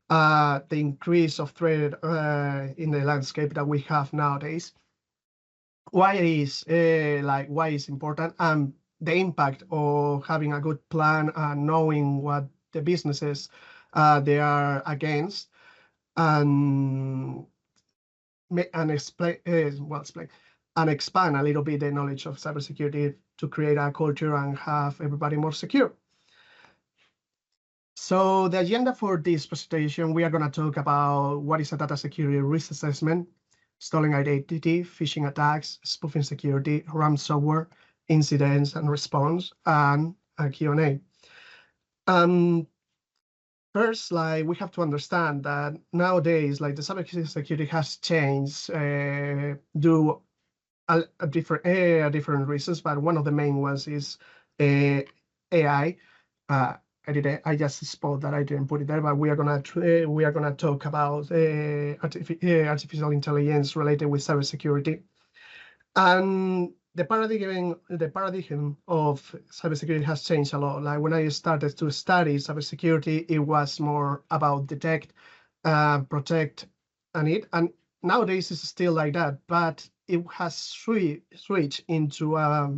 the increase of threat in the landscape that we have nowadays. Why is important, and the impact of having a good plan and knowing what the businesses they are against, and explain and expand a little bit the knowledge of cybersecurity to create a culture and have everybody more secure. So the agenda for this presentation, we are going to talk about what is a data security risk assessment, stolen identity, phishing attacks, spoofing security, ransomware, incidents and response, and a Q&A. First, we have to understand that nowadays, the cybersecurity has changed due a different reasons, but one of the main ones is AI. I just spot that I didn't put it there, but we are gonna talk about artificial intelligence related with cybersecurity, and the paradigm of cybersecurity has changed a lot. Like when I started to study cybersecurity, it was more about detect, protect, and nowadays it's still like that, but it has switched into a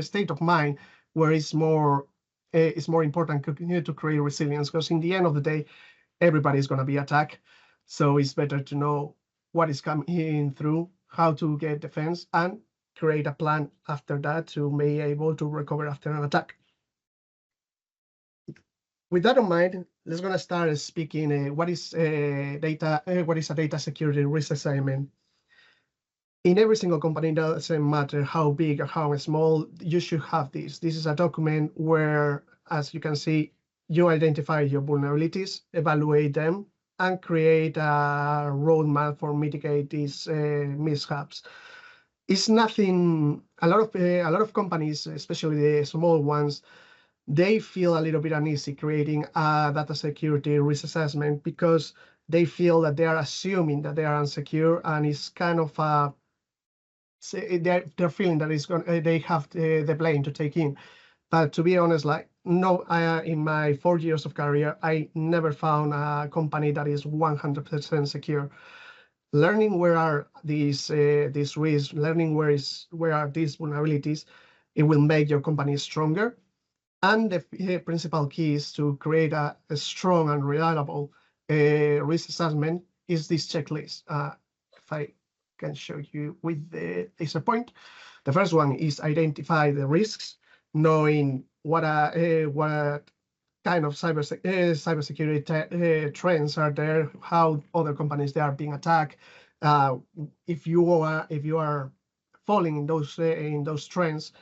state of mind where it's more important to create resilience, because in the end of the day, everybody's going to be attacked. So it's better to know what is coming through, how to get defense, and create a plan after that to be able to recover after an attack. With that in mind, let's gonna start speaking what is a data security risk assessment. In every single company, it doesn't matter how big or how small, you should have this. This is a document where, as you can see, you identify your vulnerabilities, evaluate them, and create a roadmap for mitigate these mishaps. It's nothing. A lot of companies, especially the small ones, they feel a little bit uneasy creating a data security risk assessment because they feel that they are assuming that they are unsecure, and it's kind of they're feeling that they have the blame to take in. But to be honest, no, in my 4 years of career, I never found a company that is 100% secure. Learning where are these risks, learning where are these vulnerabilities, it will make your company stronger. And the principal key is to create a strong and reliable risk assessment is this checklist. If I can show you with the laser point. The first one is identify the risks, knowing what kind of cybersecurity trends are there, how other companies they are being attacked. If you are falling in those trends,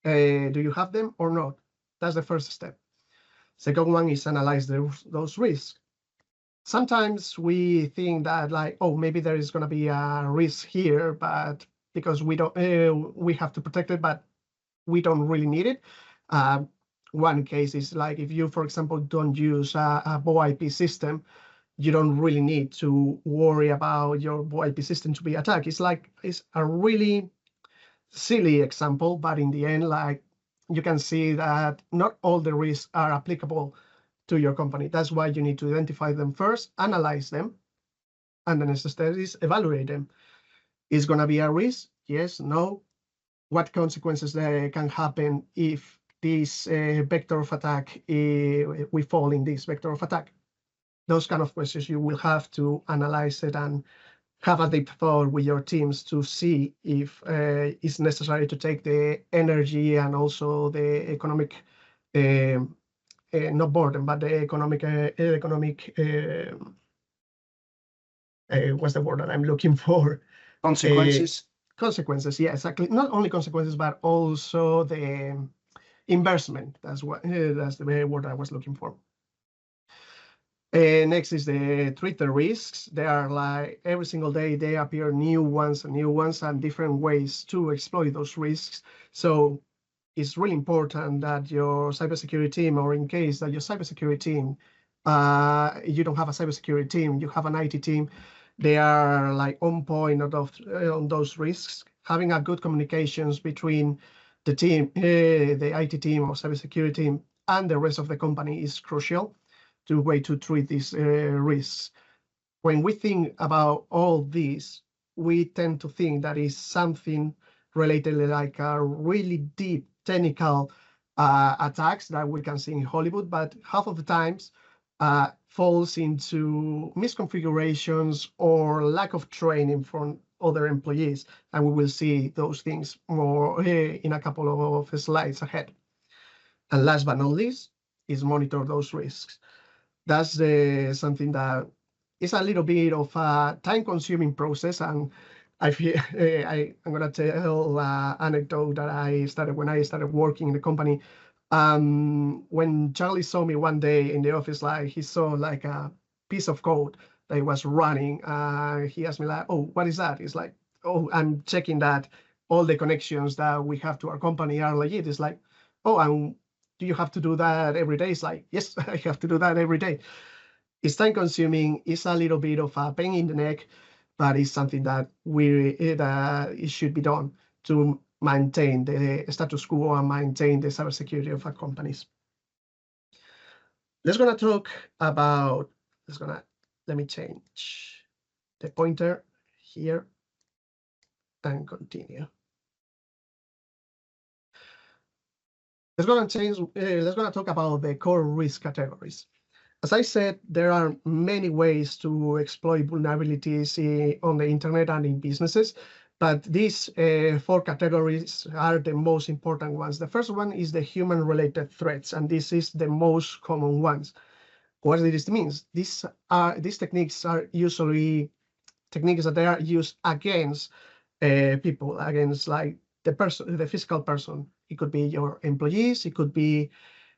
do you have them or not? That's the first step. Second one is analyze those risks. Sometimes we think that oh, maybe there is going to be a risk here, but because we have to protect it, but we don't really need it. One case is if you, for example, don't use a VoIP system, you don't really need to worry about your VoIP system to be attacked. It's a really silly example, but in the end, you can see that not all the risks are applicable to your company. That's why you need to identify them first, analyze them, and the next step is evaluate them. Is going to be a risk? Yes, no. What consequences can happen if this vector of attack, we fall in this vector of attack? Those kind of questions you will have to analyze it and have a deep thought with your teams to see if it's necessary to take the energy and also the economic not burden, but the economic what's the word that I'm looking for? Consequences. Consequences, yeah, exactly. Not only consequences, but also the investment. That's the word I was looking for. Next is the treat the risks. They are every single day they appear new ones and different ways to exploit those risks. So it's really important that your cybersecurity team, or in case that your cybersecurity team, you don't have a cybersecurity team, you have an IT team, they are on point on those risks. Having a good communications between the team, the IT team or cybersecurity team, and the rest of the company is crucial. way to treat these risks. When we think about all these, we tend to think that is something related like a really deep technical attacks that we can see in Hollywood, but half of the times falls into misconfigurations or lack of training from other employees. And we will see those things more in a couple of slides ahead. And last but not least is monitor those risks. That's something that is a little bit of a time-consuming process, and I feel I'm gonna tell an anecdote that when I started working in the company. When Charlie saw me one day in the office, like he saw like a piece of code that was running. He asked me like, "Oh, what is that?" It's like, "Oh, I'm checking that all the connections that we have to our company are legit." It's like, "Oh, and do you have to do that every day?" It's like, "Yes, I have to do that every day." It's time consuming. It's a little bit of a pain in the neck, but it's something that it should be done to maintain the status quo and maintain the cybersecurity of our companies. Let's gonna talk about. Let me change the pointer here and continue. Let's gonna talk about the core risk categories. As I said, there are many ways to exploit vulnerabilities on the internet and in businesses, but these 4 categories are the most important ones. The first one is the human-related threats, and this is the most common ones. What this means? These techniques are usually techniques that they are used against people, against like the physical person. It could be your employees, it could be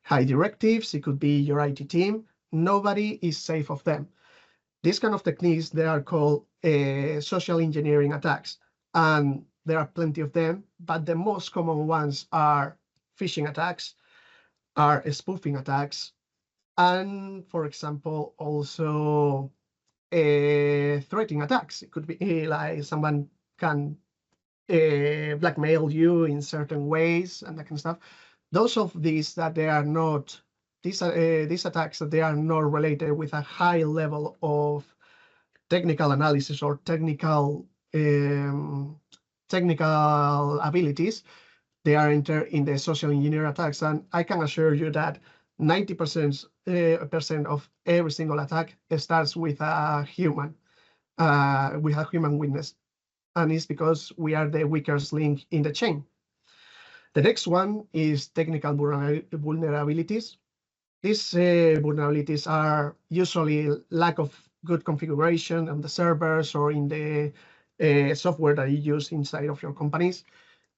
high directives, it could be your IT team. Nobody is safe of them. These kind of techniques, they are called social engineering attacks, and there are plenty of them, but the most common ones are phishing attacks, are spoofing attacks, and for example, also threatening attacks. It could be like someone can blackmail you in certain ways and that kind of stuff. Those of these that they are not, these attacks that they are not related with a high level of technical analysis or technical abilities, they are entered in the social engineer attacks. And I can assure you that 90% of every single attack starts with a human, witness. And it's because we are the weakest link in the chain. The next one is technical vulnerabilities. These vulnerabilities are usually lack of good configuration on the servers or in the software that you use inside of your companies.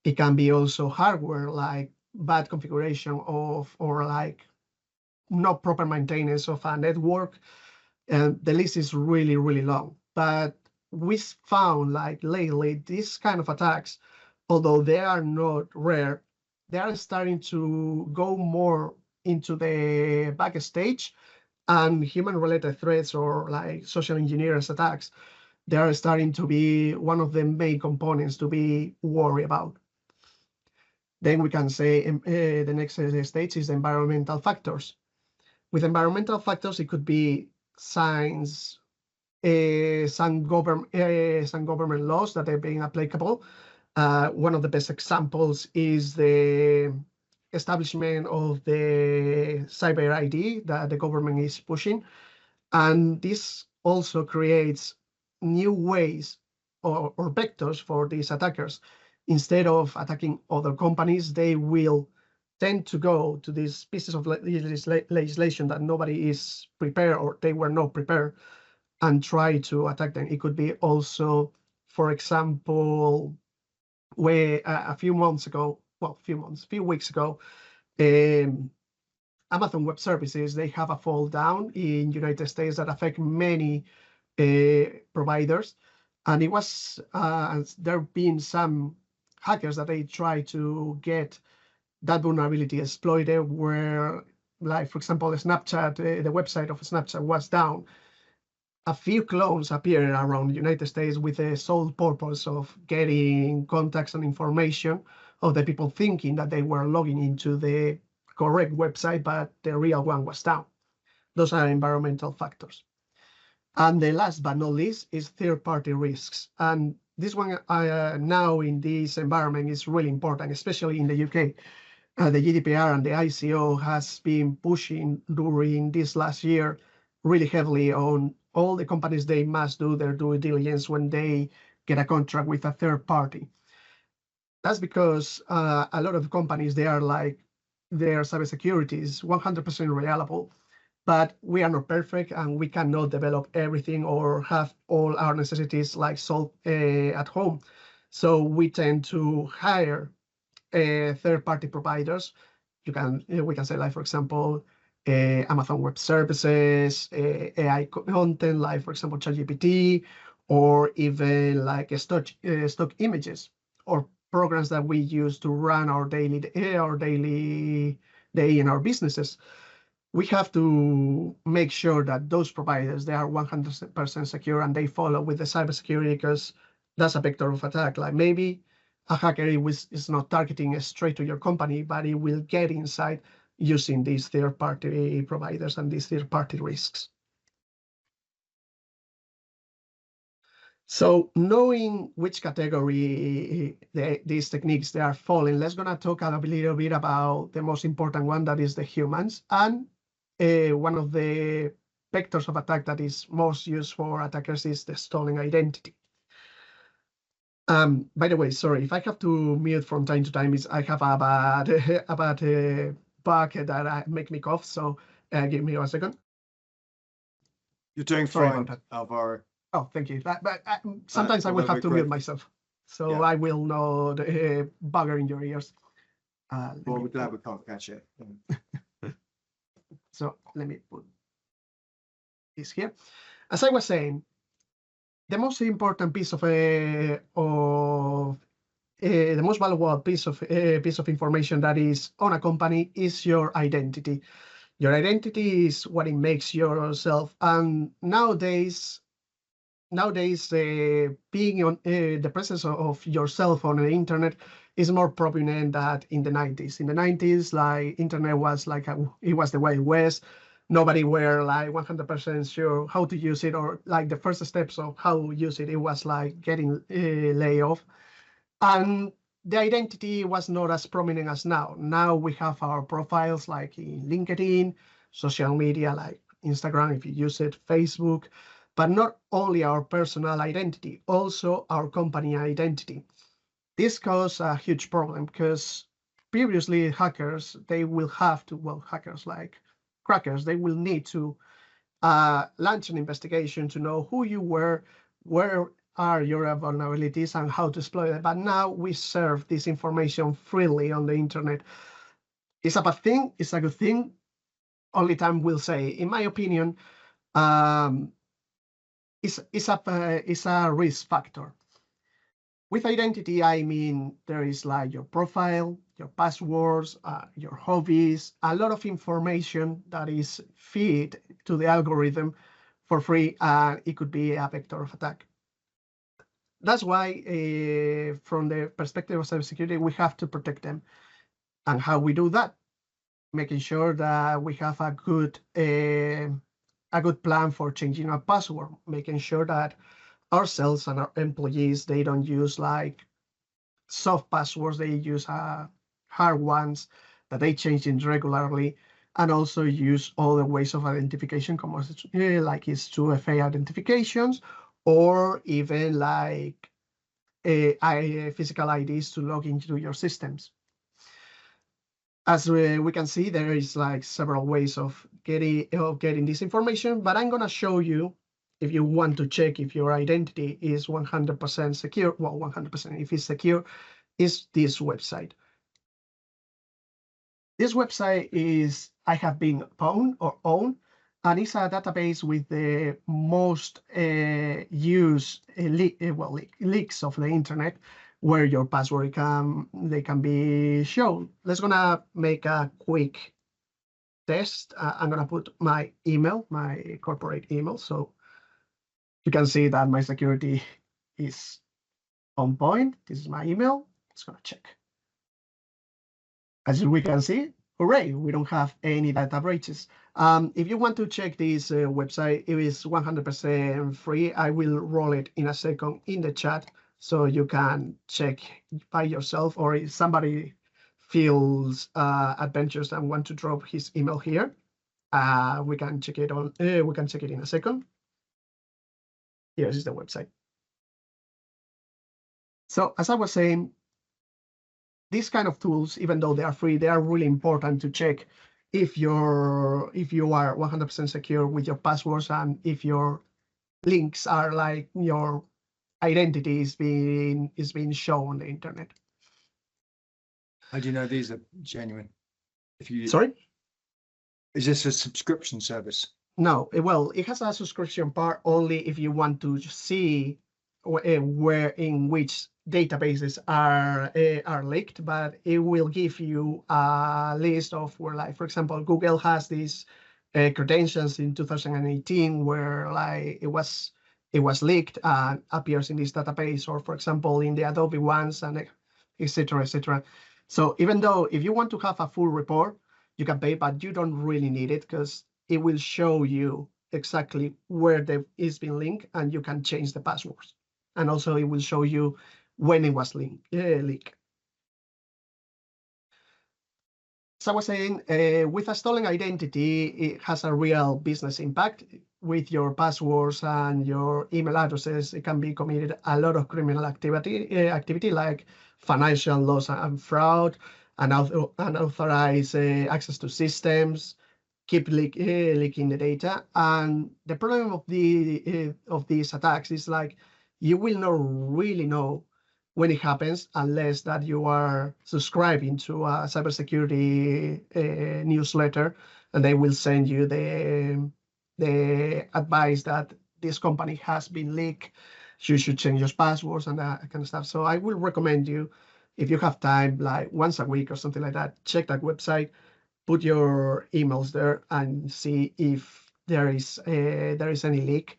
It can be also hardware, like bad configuration of, or like not proper maintenance of a network. And the list is really, really long. But we found like lately, these kind of attacks, although they are not rare, they are starting to go more into the backstage, and human-related threats or like social engineers attacks, they are starting to be one of the main components to be worried about. Then we can say the next stage is environmental factors. With environmental factors, it could be signs, some government laws that are being applicable. One of the best examples is the establishment of the cyber ID that the government is pushing. And this also creates new ways or vectors for these attackers. Instead of attacking other companies, they will tend to go to these pieces of legislation that nobody is prepared or they were not prepared and try to attack them. It could be also, for example, where a few weeks ago, Amazon Web Services, they have a fall down in United States that affect many providers. And it was, there have been some hackers that they try to get that vulnerability exploited where, like, for example, Snapchat, the website of Snapchat was down. A few clones appeared around the United States with the sole purpose of getting contacts and information of the people thinking that they were logging into the correct website, but the real one was down. Those are environmental factors. And the last but not least is third-party risks. And this one now in this environment is really important, especially in the UK. The GDPR and the ICO has been pushing during this last year really heavily on all the companies. They must do their due diligence when they get a contract with a third party. That's because a lot of companies, they are like, their cybersecurity is 100% reliable, but we are not perfect and we cannot develop everything or have all our necessities like solved at home. So we tend to hire third-party providers. We can say, like, for example, Amazon Web Services, AI content, like, for example, ChatGPT, or even like stock images or programs that we use to run our daily day in our businesses. We have to make sure that those providers, they are 100% secure and they follow with the cybersecurity, because that's a vector of attack. Like, maybe a hacker is not targeting straight to your company, but it will get inside using these third-party providers and these third-party risks. So knowing which category these techniques they are falling, let's gonna talk a little bit about the most important one, that is the humans. And one of the vectors of attack that is most used for attackers is the stolen identity. By the way, sorry, if I have to mute from time to time, I have a bad bug that make me cough, so give me 1 second. You're doing fine, Alvaro. Oh, thank you. But sometimes I will have to mute myself, so yeah. I will not bugger in your ears. Well, we're glad we can't catch it. So let me put this here. As I was saying, the most important piece of the most valuable piece of information that is on a company is your identity. Your identity is what it makes yourself. And nowadays, being on the presence of yourself on the internet is more prominent than in the 90s. In the 90s, like, internet was like it was the Wild West. Nobody were like 100% sure how to use it, or like the first steps of how to use it. It was like getting laid off, and the identity was not as prominent as now. Now we have our profiles like in LinkedIn, social media like Instagram if you use it, Facebook. But not only our personal identity, also our company identity. This caused a huge problem because previously hackers, they will have to, well, hackers like crackers, they will need to launch an investigation to know who you were, where are your vulnerabilities, and how to exploit it. But now we serve this information freely on the internet. It's a bad thing, it's a good thing. Only time will say. In my opinion, it's a risk factor. With identity, I mean there is like your profile, your passwords, your hobbies, a lot of information that is fed to the algorithm for free, and it could be a vector of attack. That's why, from the perspective of cybersecurity, we have to protect them. And how we do that? Making sure that we have a good plan for changing our password, making sure that ourselves and our employees, they don't use like soft passwords, they use hard ones that they change in regularly, and also use all the ways of identification, like it's 2FA identifications, or even like physical IDs to log into your systems. As we can see, there is like several ways of getting this information, but I'm gonna show you, if you want to check if your identity is 100% secure, well, 100% if it's secure, is this website. This website is, I have been owned, and it's a database with the most used leaks of the internet, where your password they can be shown. Let's gonna make a quick test. I'm gonna put my email, my corporate email, so you can see that my security is on point. This is my email. Let's gonna check. As we can see, hooray, we don't have any data breaches. If you want to check this website, it is 100% free. I will roll it in a second in the chat so you can check by yourself, or if somebody feels adventurous and want to drop his email here, we can check it on. We can check it in a second. Here is the website. So as I was saying, these kind of tools, even though they are free, they are really important to check if you are 100% secure with your passwords, and if your links are like your identity is being shown on the internet. How do you know these are genuine? Sorry? Is this a subscription service? No, well, it has a subscription part only if you want to see where in which databases are leaked, but it will give you a list of where, like, for example, Google has these credentials in 2018 where like it was leaked and appears in this database, or for example in the Adobe ones, and etc. etc. So even though if you want to have a full report, you can pay, but you don't really need it because it will show you exactly where it's been linked, and you can change the passwords. And also it will show you when it was leaked. As I was saying, with a stolen identity, it has a real business impact. With your passwords and your email addresses, it can be committed a lot of criminal activity like financial loss and fraud, and unauthorized access to systems, keep leaking the data. And the problem of these attacks is like you will not really know when it happens unless that you are subscribing to a cybersecurity newsletter, and they will send you the advice that this company has been leaked. You should change your passwords and that kind of stuff. So I will recommend you, if you have time, like once a week or something like that, check that website, put your emails there, and see if there is any leak.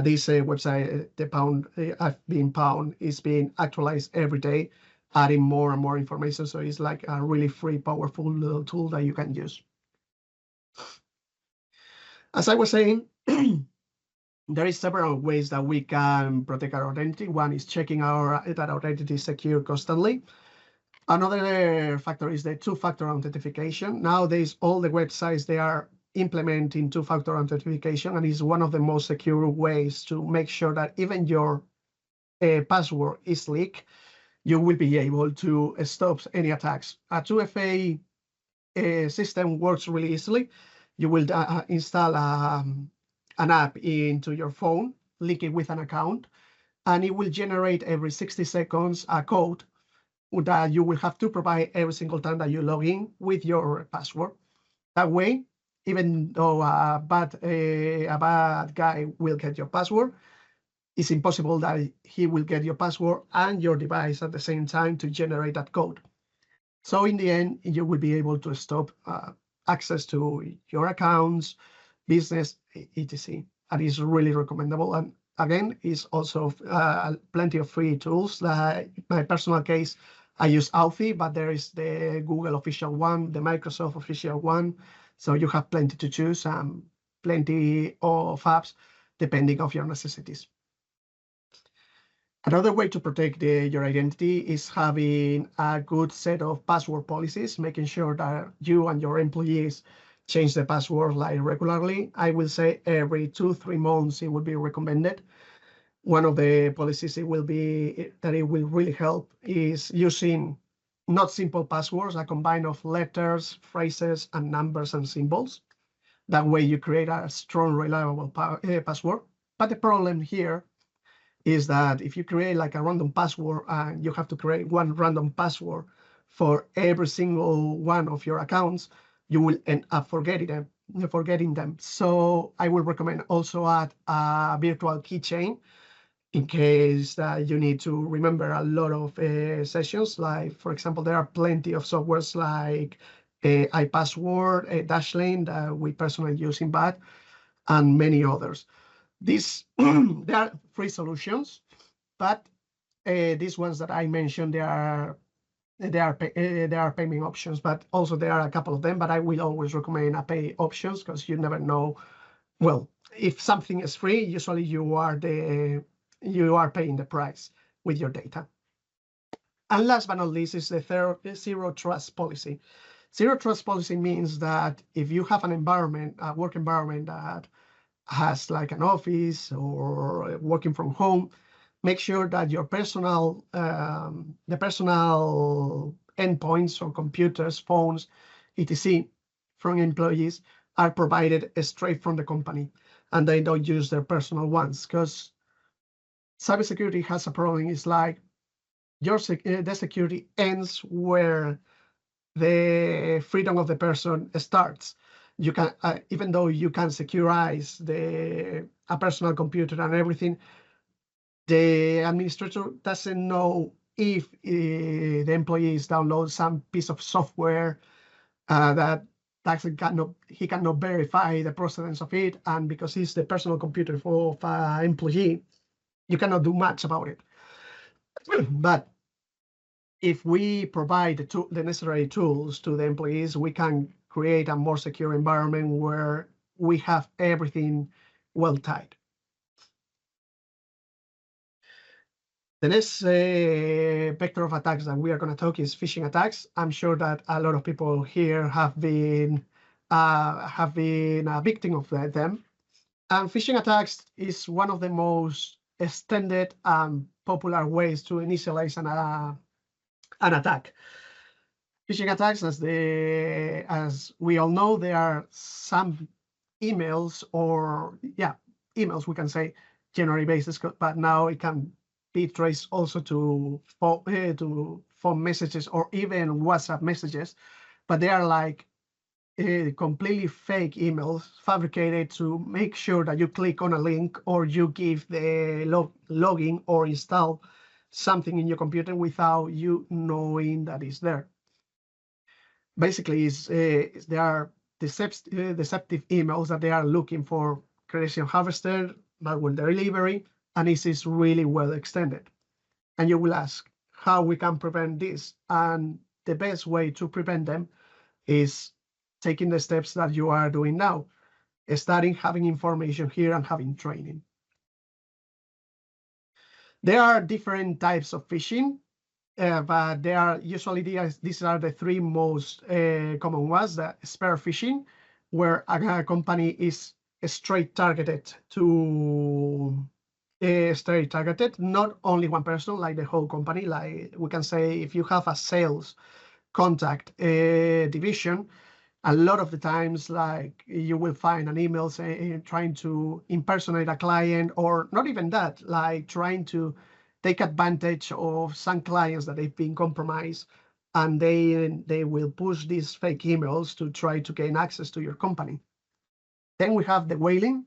This website, the pound is being actualized every day, adding more and more information. So it's like a really free, powerful little tool that you can use. As I was saying, there is several ways that we can protect our identity. One is checking that our identity is secure constantly. Another factor is the two-factor authentication. Nowadays, all the websites, they are implementing two-factor authentication, and is one of the most secure ways to make sure that even your password is leaked, you will be able to stop any attacks. A 2FA system works really easily. You will install an app into your phone, link it with an account, and it will generate every 60 seconds a code that you will have to provide every single time that you log in with your password. That way, even though a bad guy will get your password, it's impossible that he will get your password and your device at the same time to generate that code. So in the end, you will be able to stop access to your accounts, business, etc. And it's really recommendable. And again, it's also plenty of free tools. In my personal case, I use Authy, but there is the Google official one, the Microsoft official one. So you have plenty to choose and plenty of apps depending on your necessities. Another way to protect your identity is having a good set of password policies, making sure that you and your employees change the password like regularly. I will say every 2-3 months it would be recommended. One of the policies it will really help is using not simple passwords, a combine of letters, phrases, and numbers and symbols. That way you create a strong, reliable password. But the problem here is that if you create like a random password and you have to create one random password for every single one of your accounts, you will end up forgetting them. So I will recommend also add a virtual keychain in case that you need to remember a lot of sessions. Like, for example, there are plenty of softwares like iPassword, Dashlane that we personally use in BAT, and many others. These they are free solutions, but these ones that I mentioned, they are there are payment options, but also there are a couple of them. But I will always recommend a pay options because you never know. Well, if something is free, usually you are paying the price with your data. And last but not least is the third zero trust policy. Zero trust policy means that if you have an environment, a work environment that has like an office or working from home, make sure that your personal, the personal endpoints or computers, phones, etc. from employees are provided straight from the company, and they don't use their personal ones, because cybersecurity has a problem. It's like the security ends where the freedom of the person starts. You can, even though you can securize a personal computer and everything, the administrator doesn't know if the employees download some piece of software that he cannot verify the procedence of it, and because it's the personal computer of an employee, you cannot do much about it. But if we provide the necessary tools to the employees, we can create a more secure environment where we have everything well tied. The next vector of attacks that we are going to talk is phishing attacks. I'm sure that a lot of people here have been a victim of them. And phishing attacks is one of the most extended and popular ways to initialize an attack. Phishing attacks, as we all know, there are some emails emails, we can say, January basis, but now it can be traced also to phone messages or even WhatsApp messages, but they are like completely fake emails fabricated to make sure that you click on a link or you give the login or install something in your computer without you knowing that it's there. Basically, there are deceptive emails that they are looking for credential harvester, malware delivery, and this is really well extended. And you will ask how we can prevent this. And the best way to prevent them is taking the steps that you are doing now, starting having information here and having training. There are different types of phishing, but they are usually these are the three most common ones. The spear phishing, where a company is straight targeted not only one person, like the whole company. Like we can say, if you have a sales contact division, a lot of the times, like you will find an email saying, trying to impersonate a client, or not even that, like trying to take advantage of some clients that they've been compromised, and they will push these fake emails to try to gain access to your company. Then we have the whaling.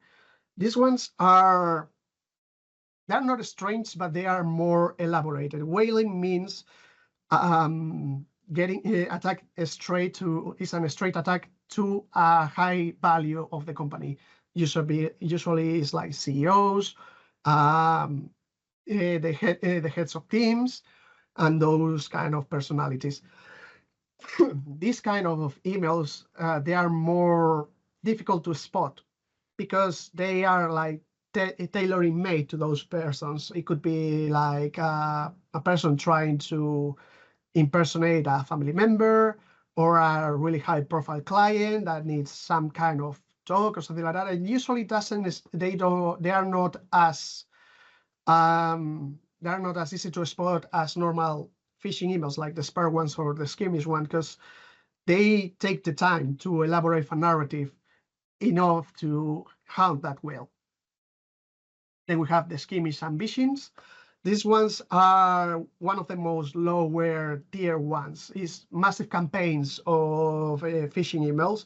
These ones they're not strange, but they are more elaborated. Whaling means getting attack straight to is a straight attack to a high value of the company. Usually it's like CEOs, the heads of teams, and those kind of personalities. These kind of emails, they are more difficult to spot because they are like tailoring made to those persons. It could be like a person trying to impersonate a family member or a really high profile client that needs some kind of talk or something like that. And usually they are not as easy to spot as normal phishing emails like the spare ones or the skirmish one, because they take the time to elaborate a narrative enough to hunt that well. Then we have the skirmish ambitions. These ones are one of the most lower tier ones. Is massive campaigns of phishing emails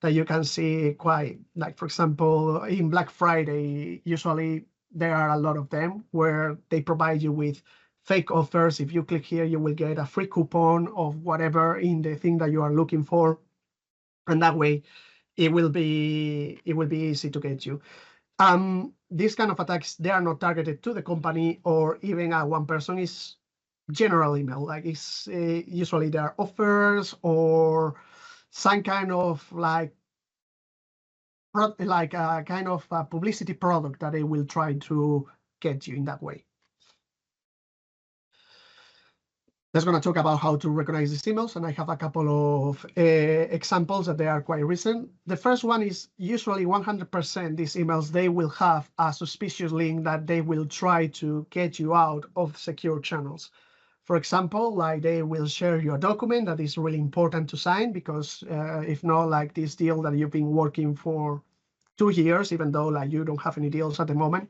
that you can see quite, like, for example, in Black Friday, usually there are a lot of them where they provide you with fake offers. If you click here, you will get a free coupon of whatever in the thing that you are looking for. And that way it will be easy to get you. These kind of attacks, they are not targeted to the company or even one person. Is general email, like it's usually there are offers or some kind of like a kind of a publicity product that they will try to get you in that way. Let's going to talk about how to recognize these emails, and I have a couple of examples that they are quite recent. The first one is usually 100% these emails, they will have a suspicious link that they will try to get you out of secure channels. For example, like they will share your document that is really important to sign, because if not, like this deal that you've been working for 2 years, even though like you don't have any deals at the moment,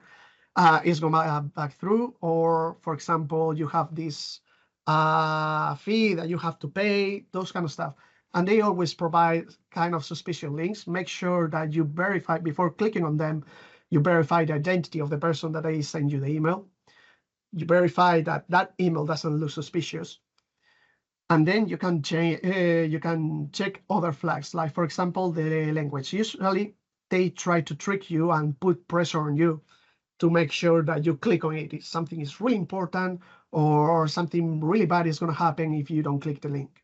is going to back through. Or for example, you have this fee that you have to pay, those kind of stuff. And they always provide kind of suspicious links. Make sure that you verify before clicking on them, you verify the identity of the person that they send you the email. You verify that that email doesn't look suspicious. And then you can check other flags, like for example, the language. Usually they try to trick you and put pressure on you to make sure that you click on it. If something is really important or something really bad is going to happen if you don't click the link.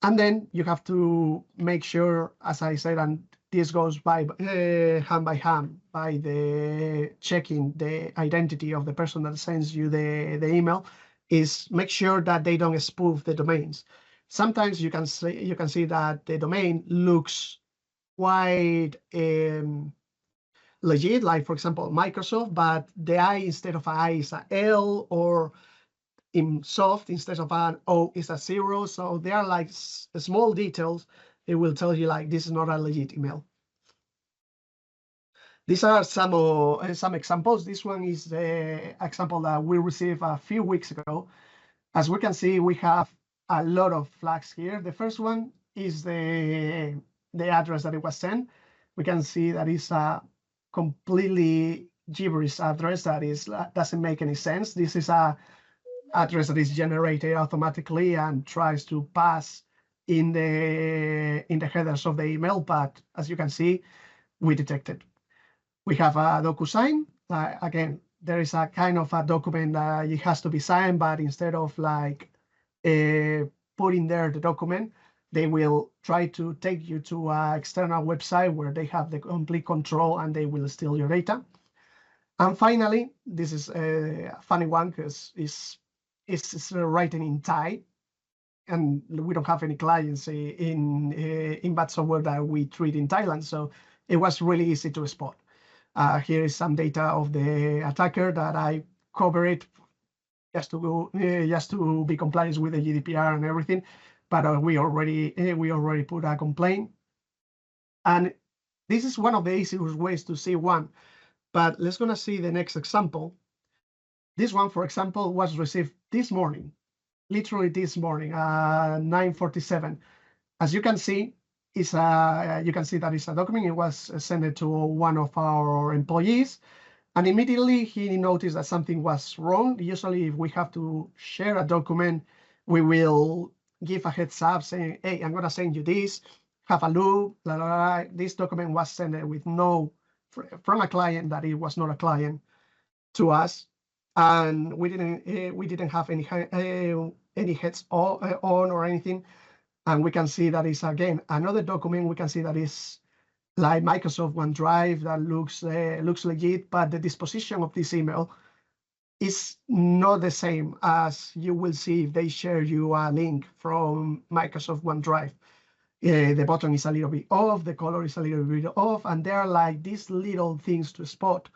And then you have to make sure, as I said, and this goes by hand by hand, by the checking the identity of the person that sends you the email, is make sure that they don't spoof the domains. Sometimes you can see that the domain looks quite legit, like for example Microsoft, but the I instead of an I is a L, or in soft instead of an O is a 0. So there are like small details. It will tell you like this is not a legit email. These are some examples. This one is the example that we received a few weeks ago. As we can see, we have a lot of flags here. The first one is the address that it was sent. We can see that it's a completely gibberish address that doesn't make any sense. This is a address that is generated automatically and tries to pass in the headers of the email, but as you can see, we detected. We have a DocuSign. Again, there is a kind of a document that it has to be signed, but instead of like putting there the document, they will try to take you to an external website where they have the complete control and they will steal your data. And finally, this is a funny one because it's written in Thai, and we don't have any clients in BATSOFTWARE that we treat in Thailand, so it was really easy to spot. Here is some data of the attacker that I cover it just to be compliant with the GDPR and everything, but we already put a complaint, and this is one of the easiest ways to see one. But let's gonna see the next example. This one, for example, was received this morning, literally this morning, 9:47. As you can see, you can see that it's a document. It was sent to one of our employees, and immediately he noticed that something was wrong. Usually, if we have to share a document, we will give a heads up saying, "Hey, I'm gonna send you this. Have a look." Blah, blah, blah. This document was sent with from a client that it was not a client to us, and we didn't have any heads on or anything. And we can see that is again another document. We can see that is like Microsoft OneDrive that looks legit, but the disposition of this email is not the same as you will see if they share you a link from Microsoft OneDrive. The button is a little bit off, the color is a little bit off, and there are like these little things to spot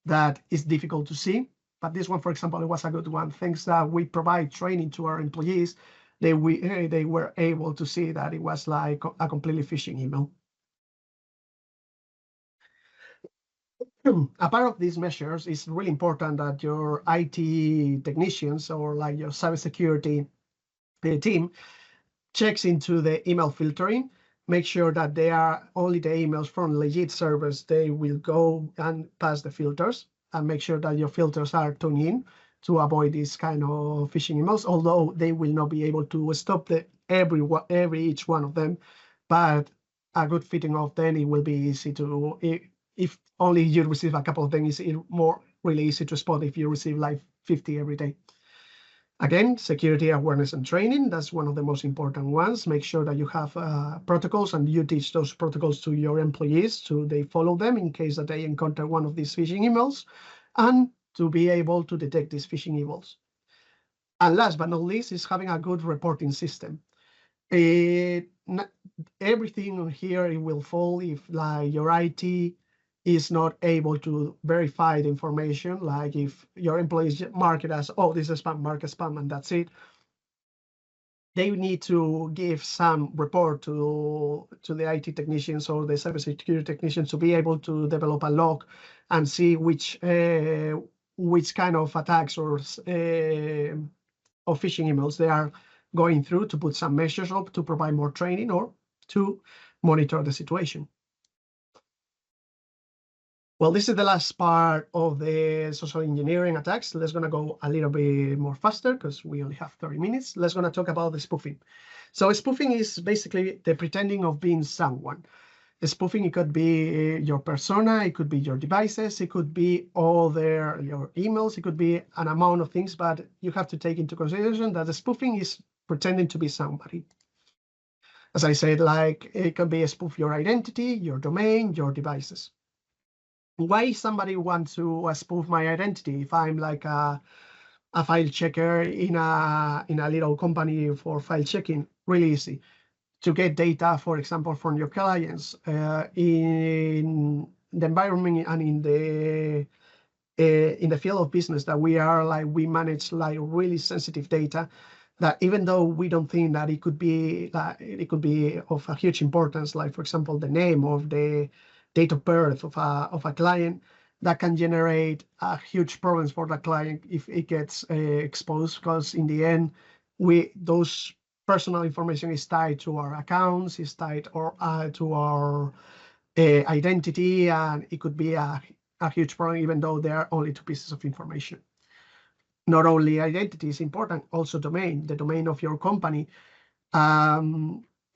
that is difficult to see. But this one, for example, it was a good one. Thanks that we provide training to our employees, they were able to see that it was like a completely phishing email. A part of these measures, is really important that your IT technicians or like your cybersecurity team checks into the email filtering, make sure that they are only the emails from legit servers, they will go and pass the filters, and make sure that your filters are tuned in to avoid this kind of phishing emails, although they will not be able to stop each one of them, but a good fitting of them, it will be easy to, if only you receive a couple of them, it's really easy to spot if you receive like 50 every day. Again, security awareness and training, that's one of the most important ones. Make sure that you have protocols and you teach those protocols to your employees so they follow them in case that they encounter one of these phishing emails, and to be able to detect these phishing emails. And last but not least is having a good reporting system. Everything on here, it will fall if like your IT is not able to verify the information, like if your employees mark it as, oh, this is spam, mark as spam, and that's it. They need to give some report to the IT technicians or the cybersecurity technicians to be able to develop a log and see which kind of attacks or phishing emails they are going through, to put some measures up to provide more training or to monitor the situation. Well, this is the last part of the social engineering attacks. Let's gonna go a little bit more faster because we only have 30 minutes. Let's gonna talk about the spoofing. So spoofing is basically the pretending of being someone. The spoofing, it could be your persona, it could be your devices, it could be your emails, it could be an amount of things, but you have to take into consideration that the spoofing is pretending to be somebody. As I said, like it can be a spoof your identity, your domain, your devices. Why somebody wants to spoof my identity if I'm like a file checker in a little company for file checking? Really easy. To get data, for example, from your clients in the environment and in the field of business that we are, like we manage like really sensitive data that even though we don't think that it could be of a huge importance, like for example the name of the date of birth of a client, that can generate huge problems for the client if it gets exposed, because in the end those personal information is tied to our accounts, is tied to our identity, and it could be a huge problem even though there are only two pieces of information. Not only identity is important, also domain, the domain of your company.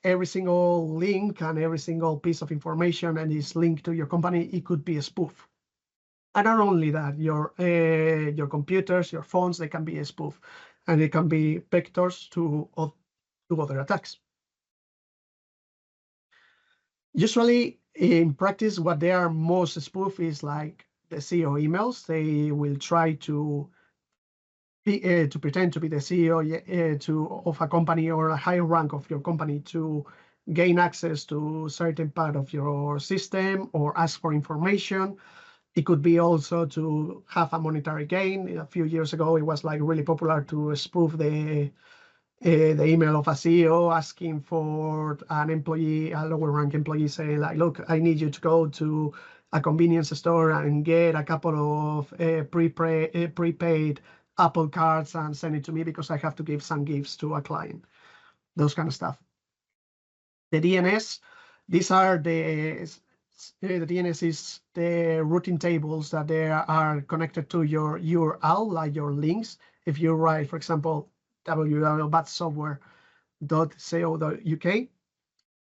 Every single link and every single piece of information and is linked to your company, it could be a spoof. And not only that, your computers, your phones, they can be a spoof, and it can be vectors to other attacks. Usually, in practice, what they are most spoof is like the CEO emails. They will try to pretend to be the CEO of a company or a high rank of your company to gain access to certain part of your system or ask for information. It could be also to have a monetary gain. A few years ago, it was like really popular to spoof the email of a CEO asking for an employee, a lower rank employee, saying like, look, I need you to go to a convenience store and get a couple of prepaid Apple cards and send it to me because I have to give some gifts to a client. Those kind of stuff. The DNS, these are the DNS is the routing tables that they are connected to your URL, like your links. If you write, for example, www.batsoftware.co.uk,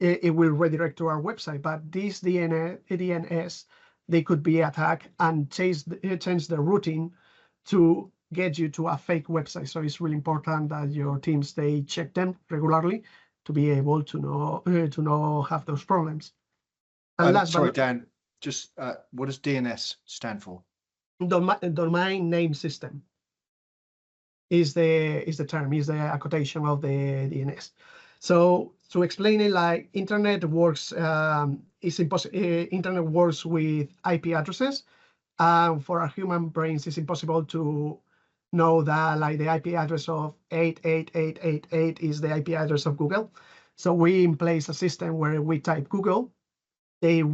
it will redirect to our website. But these DNS, they could be attacked and change the routing to get you to a fake website. So it's really important that your teams, they check them regularly to be able to have those problems. And sorry, Dan, just what does DNS stand for? Domain name system is the term, is the quotation of the DNS. So to explain it, like internet works, internet works with IP addresses. For our human brains, it's impossible to know that like the IP address of 88888 is the IP address of Google. So we in place a system where we type Google, the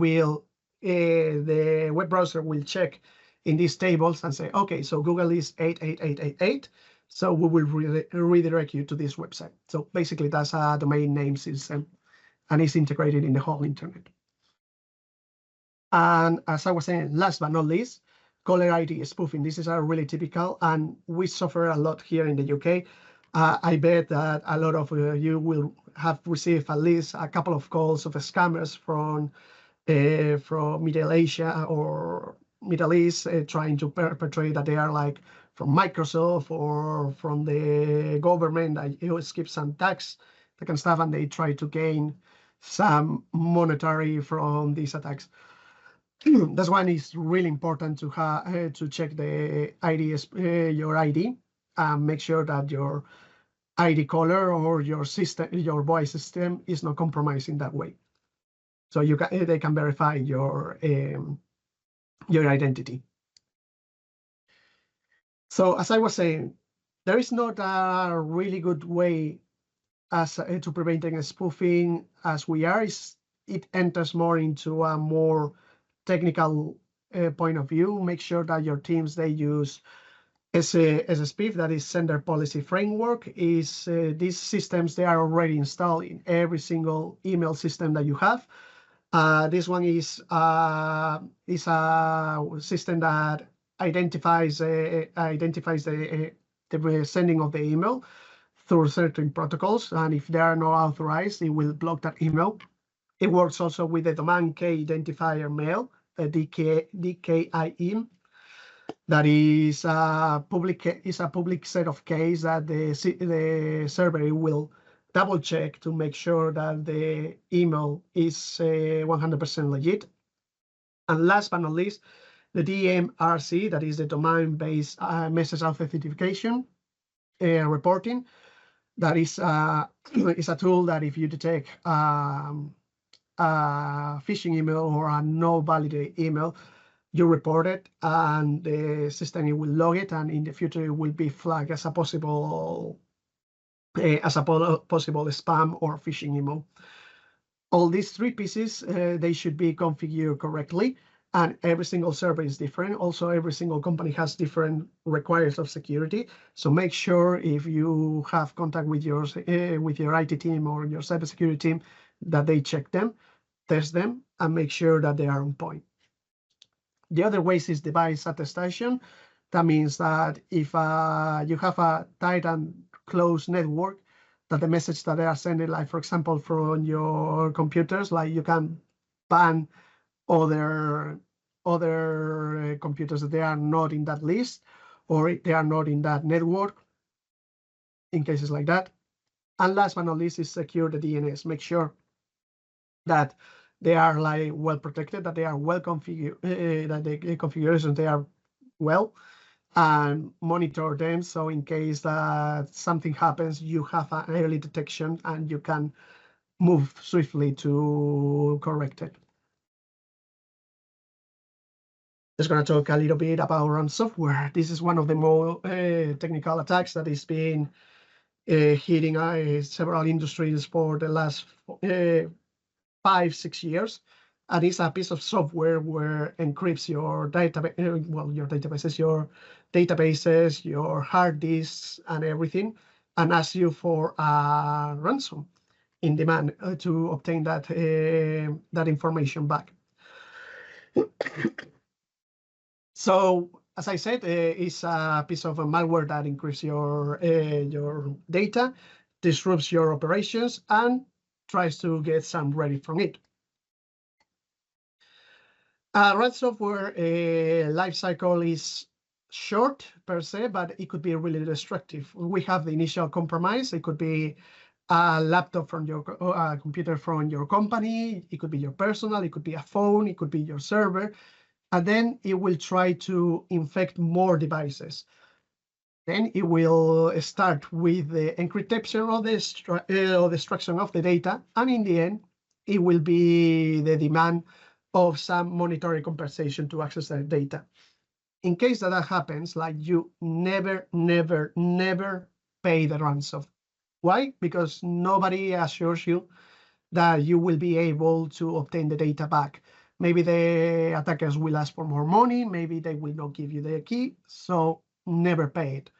web browser will check in these tables and say, okay, so Google is 88888. So we will redirect you to this website. So basically that's a domain name system and it's integrated in the whole internet. And as I was saying, last but not least, caller ID spoofing. This is a really typical, and we suffer a lot here in the UK. I bet that a lot of you will have received at least a couple of calls of scammers from Middle Asia or Middle East trying to perpetrate that they are like Microsoft or from the government that you skip some tax, that kind of stuff, and they try to gain some monetary from these attacks. That's why it's really important to have to check the your ID, and make sure that your ID caller or your system, your voice system, is not compromised in that way. So they can verify your identity. So as I was saying, there is not a really good way as to preventing spoofing as we are. It enters more into a more technical point of view. Make sure that your teams, they use SSPF, that is Sender Policy Framework. These systems, they are already installed in every single email system that you have. This one is a system that identifies the sending of the email through certain protocols, and if they are not authorized, it will block that email. It works also with the domain key identifier mail, DKIM. That is a public set of keys that the server will double check to make sure that the email is 100% legit. And last but not least, the DMRC, that is the domain-based message authentication reporting. That is a tool that if you detect a phishing email or a no valid email, you report it, and the system will log it, and in the future it will be flagged as a possible spam or phishing email. All these three pieces, they should be configured correctly, and every single server is different. Also, every single company has different requirements of security. So make sure if you have contact with your IT team or your cybersecurity team, that they check them, test them, and make sure that they are on point. The other ways is device attestation. That means that if you have a tight and close network, that the message that they are sending, like for example, from your computers, like you can ban other computers that they are not in that list, or they are not in that network, in cases like that. And last but not least is secure the DNS. Make sure that they are like well protected, that they are well configured, that the configurations, they are well, and monitor them. So in case that something happens, you have an early detection and you can move swiftly to correct it. Just going to talk a little bit about ransomware. This is one of the more technical attacks that is being hitting several industries for the last 5-6 years. And it's a piece of software where encrypts your databases, your hard disks, and everything, and asks you for a ransom in demand to obtain that information back. So, as I said, it's a piece of malware that encrypts your data, disrupts your operations, and tries to get some credit from it. Ransomware life cycle is short per se, but it could be really destructive. We have the initial compromise. It could be a laptop from your computer from your company. It could be your personal. It could be a phone. It could be your server. And then it will try to infect more devices. Then it will start with the encryption or the destruction of the data. And in the end, it will be the demand of some monetary compensation to access that data. In case that happens, like, you never pay the ransom. Why? Because nobody assures you that you will be able to obtain the data back. Maybe the attackers will ask for more money. Maybe they will not give you the key. So never pay it.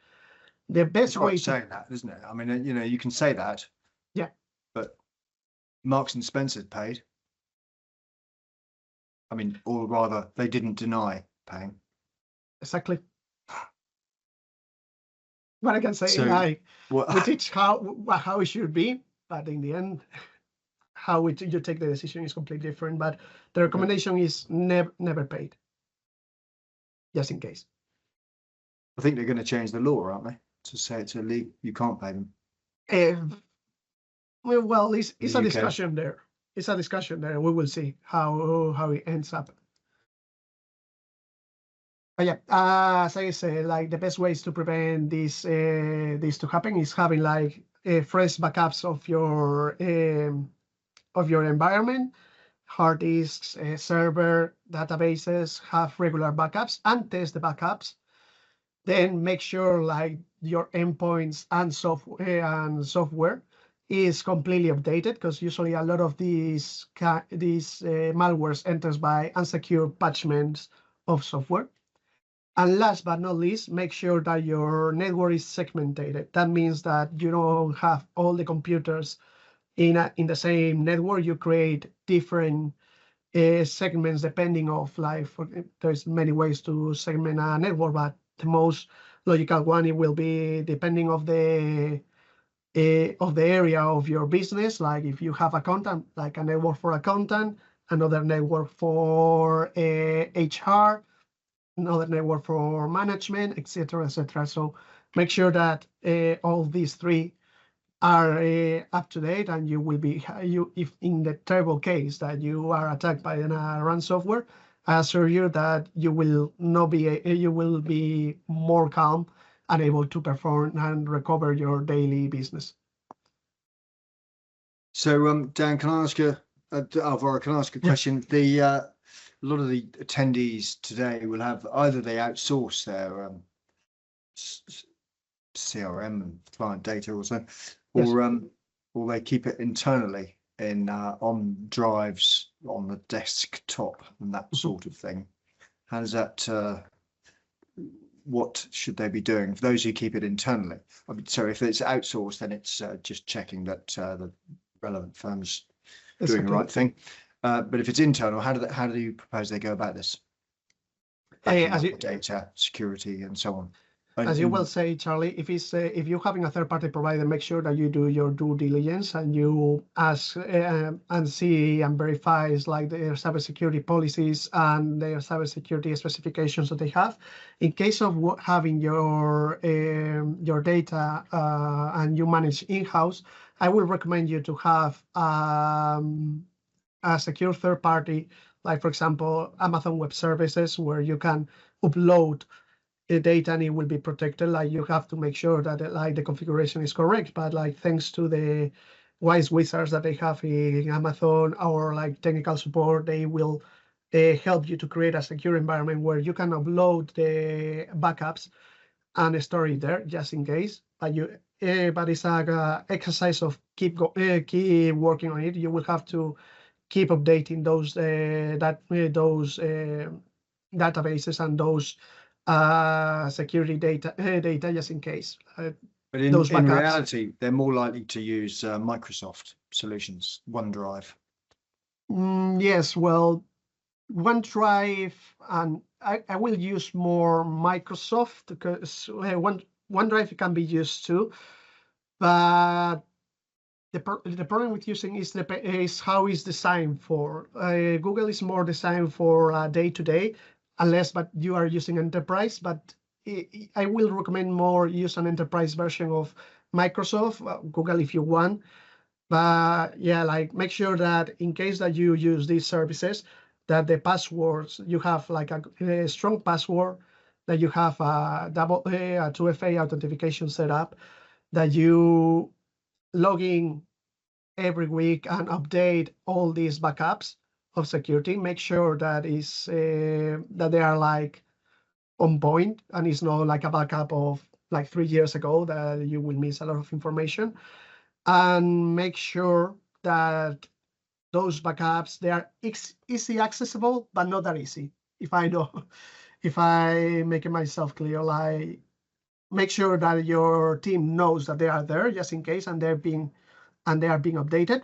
The best way to saying that, isn't it? I mean, you can say that. Yeah. But Marks and Spencer paid. I mean, or rather, they didn't deny paying. Exactly. What I can say, So, like, we teach how it should be, but in the end, how you take the decision is completely different. But the recommendation is never paid, just in case. I think they're going to change the law, aren't they? To say it's illegal, you can't pay them. Well, it's The a UK. discussion there. It's a discussion there. We will see how it ends up. But yeah, as I say, like the best ways to prevent this to happen is having like fresh backups of your environment, hard disks, server, databases, have regular backups and test the backups. Then make sure like your endpoints and software is completely updated, because usually a lot of these malwares enters by unsecure patchments of software. And last but not least, make sure that your network is segmented. That means that you don't have all the computers in the same network. You create different segments depending of like, there's many ways to segment a network, but the most logical one, it will be depending of the area of your business. Like if you have accountant, like a network for accountant, another network for HR, another network for management, etc., etc. So make sure that all these three are up to date, and you will be if in the terrible case that you are attacked by a ransomware, I assure you that you will not be you will be more calm and able to perform and recover your daily business. So, Dan, can I ask you, Alvaro, can I ask a question? The a lot of the attendees today will have either they outsource their CRM and client data or so, or they keep it internally in on drives on the desktop and that sort of thing. How does that? What should they be doing for those who keep it internally? I mean, so if it's outsourced, then it's just checking that the relevant firm's doing the right thing. But if it's internal, how do you propose they go about this? As data security and so on. As you will say, Charlie, if you're having a third-party provider, make sure that you do your due diligence and you ask and see and verify like their cybersecurity policies and their cybersecurity specifications that they have. In case of having your data and you manage in-house, I will recommend you to have a secure third-party, like for example, Amazon Web Services, where you can upload data and it will be protected. Like you have to make sure that like the configuration is correct, but like thanks to the wise wizards that they have in Amazon or like technical support, they will help you to create a secure environment where you can upload the backups and store it there just in case. But it's a exercise of keep working on it. You will have to keep updating those databases and those security data just in case. But in reality, they're more likely to use Microsoft solutions, OneDrive. Yes, well, OneDrive, and I will use more Microsoft because OneDrive can be used too, but the problem with using is how it's designed for. Google is more designed for day-to-day, unless but you are using enterprise. But I will recommend more use an enterprise version of Microsoft, Google if you want. But yeah, like make sure that in case that you use these services, that the passwords you have like a strong password, that you have a 2FA authentication set up, that you log in every week and update all these backups of security. Make sure that is that they are like on point and it's not like a backup of like 3 years ago that you will miss a lot of information. And make sure that those backups, they are easy accessible, but not that easy. If I make it myself clear, like make sure that your team knows that they are there just in case and they are being updated,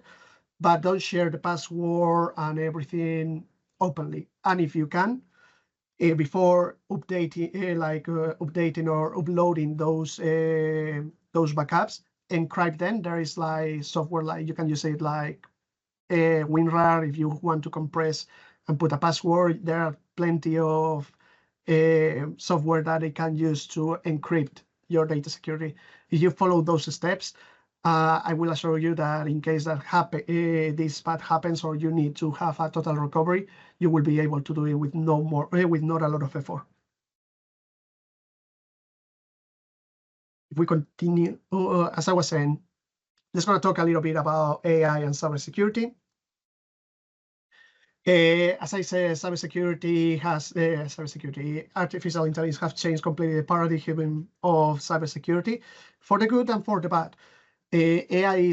but don't share the password and everything openly. And if you can, before updating, updating or uploading those backups, encrypt them. There is like software, like you can use it like WinRAR if you want to compress and put a password. There are plenty of software that they can use to encrypt your data security. If you follow those steps, I will assure you that in case that this bad happens or you need to have a total recovery, you will be able to do it with not a lot of effort. If we continue, as I was saying, let's going to talk a little bit about AI and cybersecurity. As I said, artificial intelligence has changed completely the paradigm of cybersecurity for the good and for the bad. AI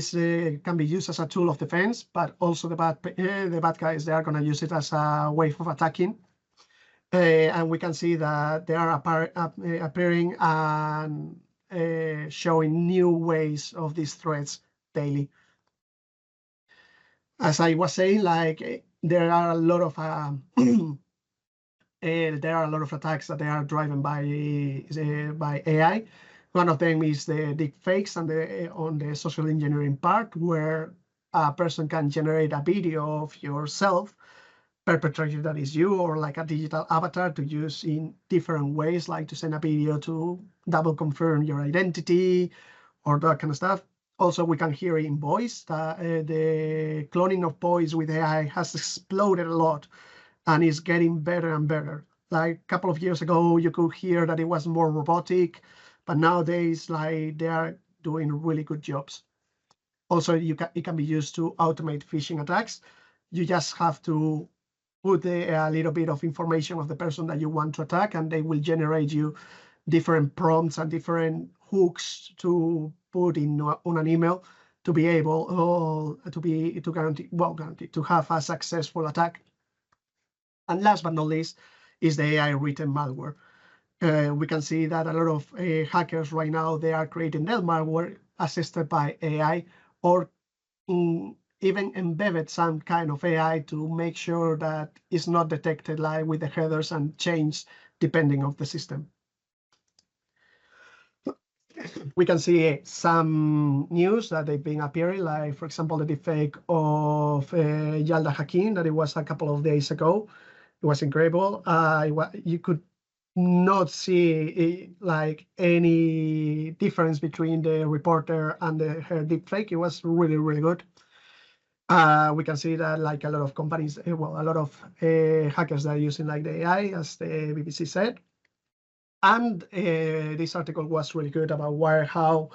can be used as a tool of defense, but also the bad guys, they are going to use it as a way of attacking. And we can see that they are appearing and showing new ways of these threats daily. As I was saying, like there are a lot of attacks that they are driven by AI. One of them is the deep fakes and on the social engineering part, where a person can generate a video of yourself, perpetrator that is you, or like a digital avatar to use in different ways, like to send a video to double confirm your identity or that kind of stuff. Also, we can hear in voice that the cloning of voice with AI has exploded a lot and is getting better and better. Like a couple of years ago, you could hear that it was more robotic, but nowadays, like they are doing really good jobs. Also, it can be used to automate phishing attacks. You just have to put a little bit of information of the person that you want to attack, and they will generate you different prompts and different hooks to put in on an email to be able to guarantee to have a successful attack. And last but not least is the AI written malware. We can see that a lot of hackers right now, they are creating their malware assisted by AI, or even embedded some kind of AI to make sure that it's not detected, like with the headers and change depending on the system. We can see some news that they've been appearing, like, for example, the deepfake of Yalda Hakim, that it was a couple of days ago. It was incredible. You could not see like any difference between the reporter and her deepfake. It was really, really good. We can see that like a lot of companies, a lot of hackers that are using like the AI, as the BBC said. And this article was really good about how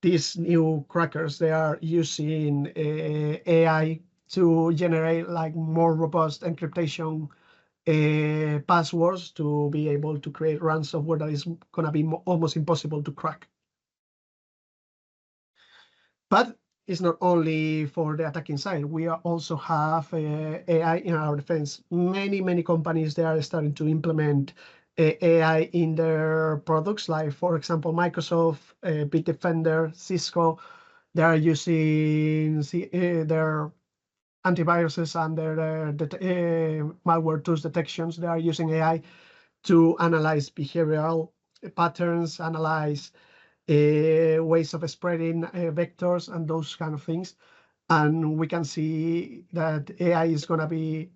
these new crackers, they are using AI to generate like more robust encryption passwords to be able to create ransomware that is going to be almost impossible to crack. But it's not only for the attacking side. We also have AI in our defense. Many companies, they are starting to implement AI in their products, like, for example, Microsoft, Bitdefender, Cisco. They are using their antiviruses and their malware tools detections. They are using AI to analyze behavioral patterns, analyze ways of spreading vectors and those kind of things. And we can see that AI is going to be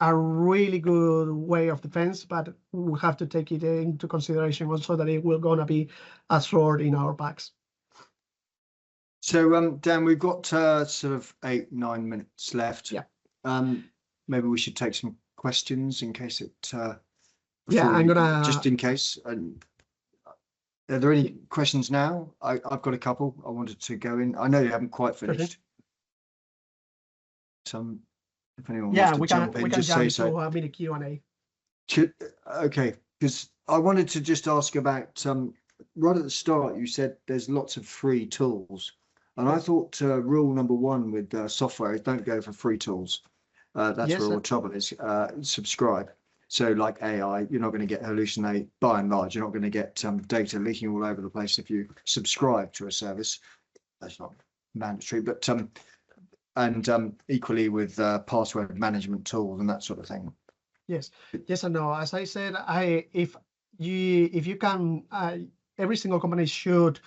a really good way of defense, but we have to take it into consideration also that it will going to be a sword in our backs. So, Dan, we've got sort of 8-9 minutes left. Yeah. Maybe we should take some questions in case it. Yeah, I'm gonna just in case. Are there any questions now? I've got a couple I wanted to go in. I know you haven't quite finished. Some, if anyone wants to jump in, just say so. A mini Q&A. Okay, because I wanted to just ask about right at the start. You said there's lots of free tools, and I thought rule number one with software is don't go for free tools. That's where all the trouble is. Subscribe. So like AI, you're not going to get hallucinate, by and large, you're not going to get data leaking all over the place if you subscribe to a service. That's not mandatory, but and equally with password management tools and that sort of thing. Yes and no. As I said, if you can, every single company should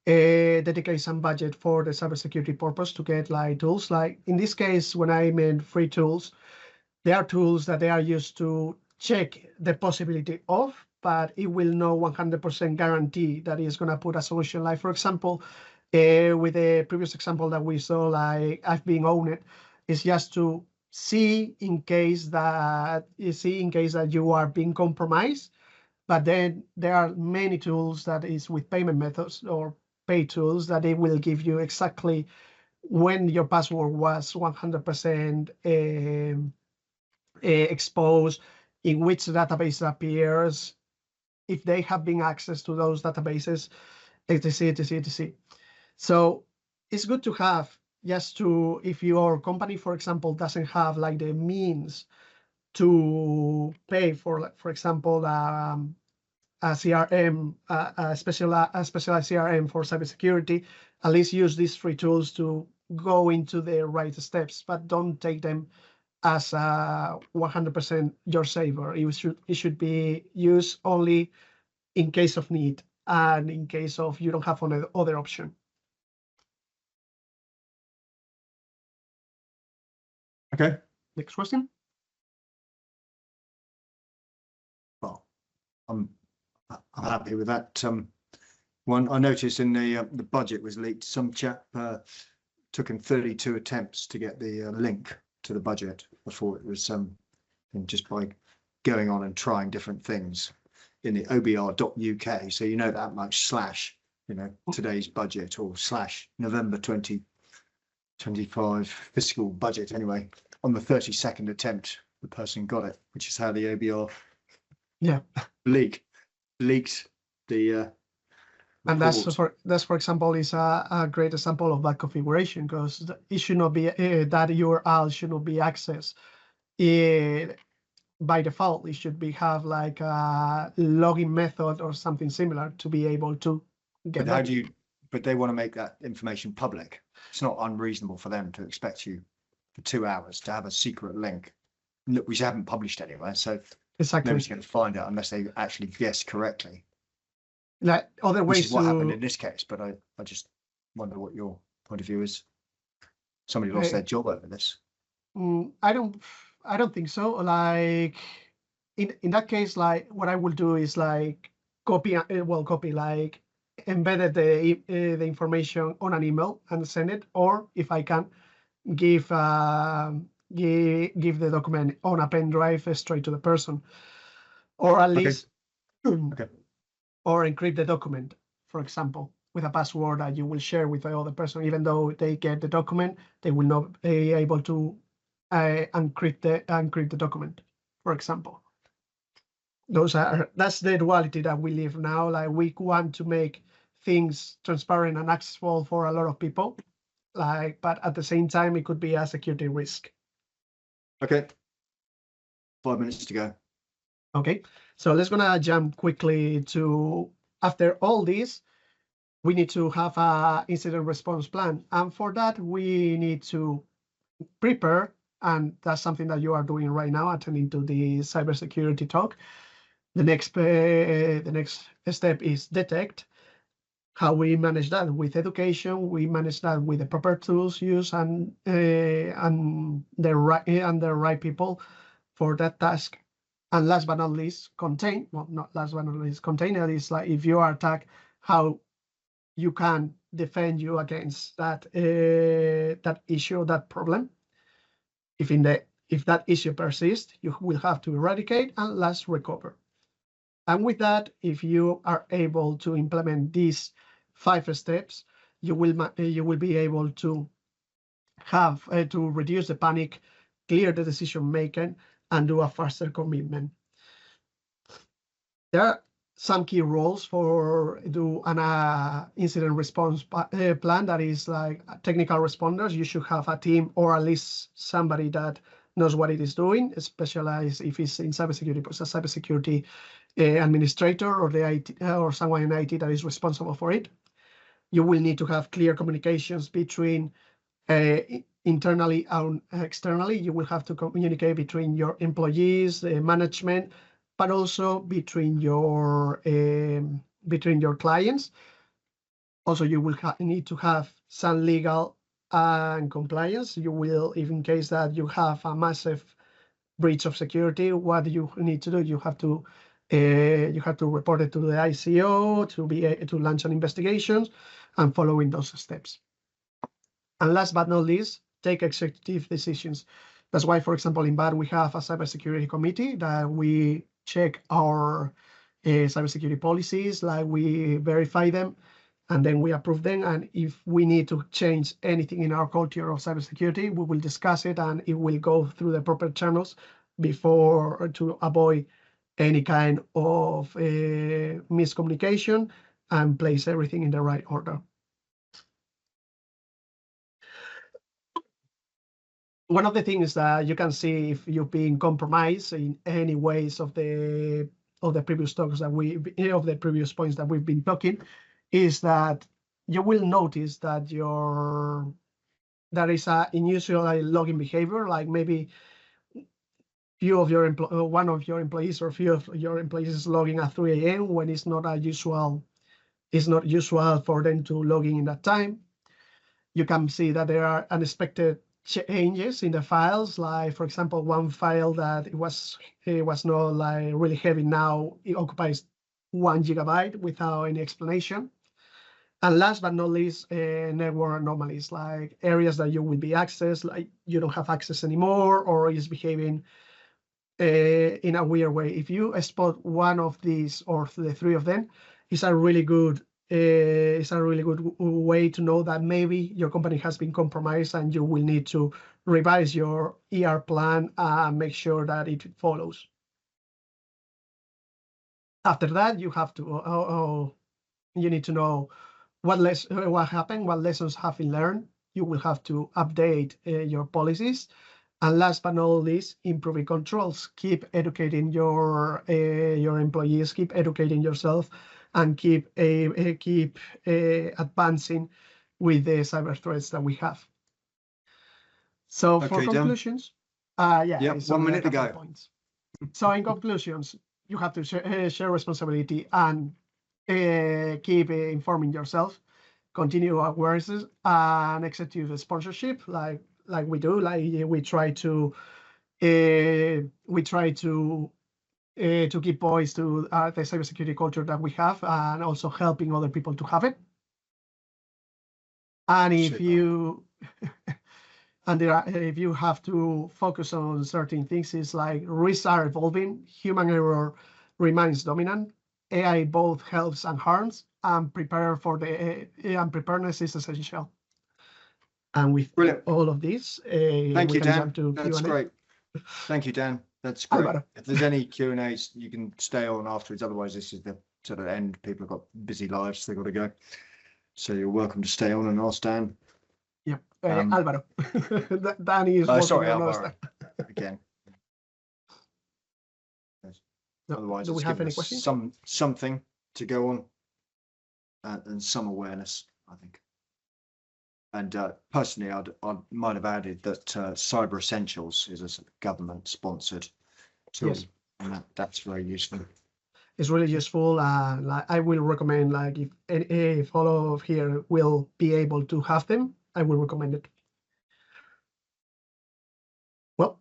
dedicate some budget for the cybersecurity purpose to get like tools. Like in this case, when I meant free tools, they are tools that they are used to check the possibility of, but it will no 100% guarantee that it's going to put a solution. Like, for example, with the previous example that we saw, like I've been owned, it's just to see in case that you are being compromised. But then there are many tools that is with payment methods or pay tools that they will give you exactly when your password was 100% exposed, in which database appears, if they have been access to those databases, etc, etc, etc. So it's good to have, just to, if your company, for example, doesn't have like the means to pay for, like, for example, a CRM, a specialized CRM for cybersecurity, at least use these free tools to go into the right steps, but don't take them as 100% your saver. It should be used only in case of need and in case of you don't have other option. Okay. Next question. Well, I'm happy with that. One I noticed in the budget was leaked. Some chap took him 32 attempts to get the link to the budget before it was just by going on and trying different things in the obr.uk. So you know that much / today's budget or / November 2025 fiscal budget. Anyway, on the 32nd attempt, the person got it, which is how the OBR leaked the and that's for example is a great example of bad configuration, because it should not be that URL should not be accessed by default. It should be have like a login method or something similar to be able to get. But but they want to make that information public. It's not unreasonable for them to expect you for 2 hours to have a secret link which they haven't published anywhere. So exactly, nobody's going to find out unless they actually guess correctly. Like other ways, which is what happened in this case. But I just wonder what your point of view is. Somebody lost their job over this. I don't think so. Like in that case, like what I will do is like copy like embedded the information on an email and send it, or if I can give the document on a pen drive straight to the person, or at least or encrypt the document, for example, with a password that you will share with the other person. Even though they get the document, they will not be able to encrypt the document, for example. That's the duality that we live now. Like we want to make things transparent and accessible for a lot of people, like, but at the same time it could be a security risk. Okay, 5 minutes to go. Okay, so let's gonna jump quickly to, after all this, we need to have a incident response plan, and for that we need to prepare, and that's something that you are doing right now, attending to the cybersecurity talk. The next step is detect. How we manage that with education, we manage that with the proper tools used and the right people for that task. And last but not least, contain. Well, not last but not least, container is like if you are attacked, how you can defend you against that issue, that problem. If that issue persists, you will have to eradicate and last recover. And with that, if you are able to implement these 5 steps, you will be able to have to reduce the panic, clear the decision making, and do a faster commitment. There are some key roles for do an incident response plan that is like technical responders. You should have a team or at least somebody that knows what it is doing, specialized if it's in cybersecurity, because a cybersecurity administrator or the IT or someone in IT that is responsible for it. You will need to have clear communications between internally and externally. You will have to communicate between your employees, the management, but also between your clients. Also, you will need to have some legal and compliance. You will, if in case that you have a massive breach of security, what you need to do, you have to report it to the ICO to launch an investigation and following those steps. And last but not least, take executive decisions. That's why, for example, in BAT, we have a cybersecurity committee that we check our cybersecurity policies, like we verify them, and then we approve them. And if we need to change anything in our culture of cybersecurity, we will discuss it, and it will go through the proper channels before to avoid any kind of miscommunication and place everything in the right order. One of the things that you can see if you've been compromised in any ways of the previous talks that of the previous points that we've been talking is that you will notice that there is a unusual login behavior, like maybe one of your employees or few of your employees is logging at 3 a.m. when it's not usual for them to log in that time. You can see that there are unexpected changes in the files, like for example, one file that it was not like really heavy, now it occupies 1 GB without any explanation. And last but not least, network anomalies, like areas that you will be accessed, like you don't have access anymore, or is behaving in a weird way. If you spot one of these or the 3 of them, it's a really good way to know that maybe your company has been compromised and you will need to revise your ER plan and make sure that it follows. After that, you have to you need to know what happened, what lessons have been learned. You will have to update your policies. And last but not least, improving controls. Keep educating your employees, keep educating yourself, and keep advancing with the cyber threats that we have. So Okay, for conclusions, yeah, 1 minute to go. Points. So in conclusions, you have to share responsibility and keep informing yourself, continue awareness, and execute sponsorship like we do. Like we try to give voice to the cybersecurity culture that we have, and also helping other people to have it. And if you if you have to focus on certain things, it's like risks are evolving, human error remains dominant, AI both helps and harms, and preparedness is essential. And with all of this, thank you, Dan. That's Q&A. great. Thank you, Dan. That's great. Alvaro. If there's any Q&As, you can stay on afterwards. Otherwise, this is the sort of end. People have got busy lives. They've got to go. So you're welcome to stay on and ask Dan. Yeah, Alvaro. Danny is sorry, Alvaro. Again. No, otherwise, do we have any questions? Something to go on, and some awareness, I think. And personally, I might have added that Cyber Essentials is a sort of government-sponsored tool, yes, and that's very useful. It's really useful. Like I will recommend, like if all of here will be able to have them, I will recommend it. Well,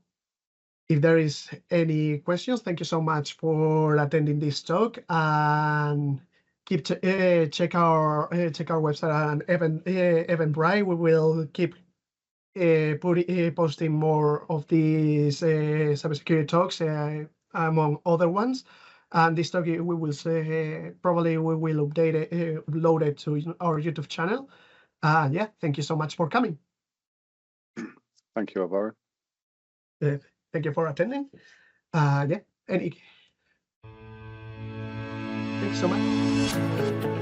if there is any questions, thank you so much for attending this talk, and keep check our website and Eventbrite. We will keep posting more of these cybersecurity talks, among other ones. And this talk we will probably we will upload it to our YouTube channel. Yeah, thank you so much for coming. Thank you, Alvaro. Thank you for attending. Yeah, thank you so much.